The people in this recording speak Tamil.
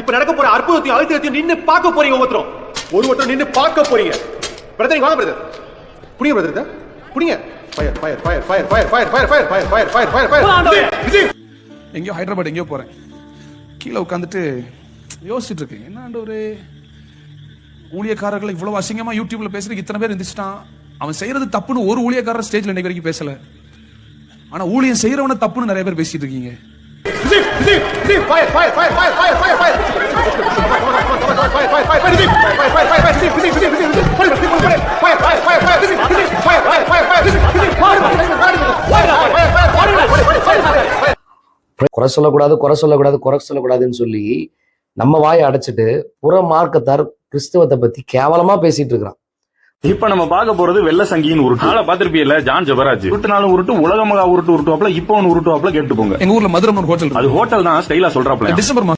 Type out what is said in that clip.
இப்ப நடக்க போற அற்புதத்தையும் அதிசயத்தையும் நின்னு பார்க்க போறீங்க ஒவ்வொருத்தரும் நின்னு பார்க்க போறீங்க. பிரதர் வாங்க பிரதர். புடிங்க பிரதர். புடிங்க. Fire fire fire fire fire fire fire fire fire fire fire fire fire. எங்கயோ ஹைதராபாத் எங்கயோ போறேன். கீழே உட்காந்துட்டு யோசிச்சுட்டு இருக்கேன். என்ன ஒரு ஊழியக்காரர்கள் இவ்வளவு அசிங்கமா யூடியூப்ல பேசுறதுக்கு இத்தனை பேர் இருந்துச்சுட்டான். அவன் செய்யறது தப்புன்னு ஒரு ஊழியக்காரர் ஸ்டேஜ்ல இன்னைக்கு வரைக்கும் பேசல. ஆனா ஊழியம் செய்யறவன தப்புன்னு நிறைய பேர் பேசிட்டு இருக்கீங்க. குறை சொல்லக்கூடாதுன்னு சொல்லி நம்ம வாயை அடைச்சிட்டு புற மார்க்கத்தார் கிறிஸ்தவத்தை பத்தி கேவலமா பேசிட்டு இருக்கிறான். இப்ப நம்ம பார்க்க போறது வெள்ள சங்கியின் உருட்டு. நாளை பாத்திருப்பீங்கல்ல, ஜான் ஜெபராஜ் உருட்டுனாலும் உருட்டு, உலக மகா உருட்டுவாப்ல, இப்ப ஒன்னு உருட்டுவாப்ல கேட்டு போங்க. எங்க ஊர்ல மதுரை ஹோட்டல், அது ஹோட்டல் தான் ஸ்டைலா சொல்றாப்ல. டிசம்பர்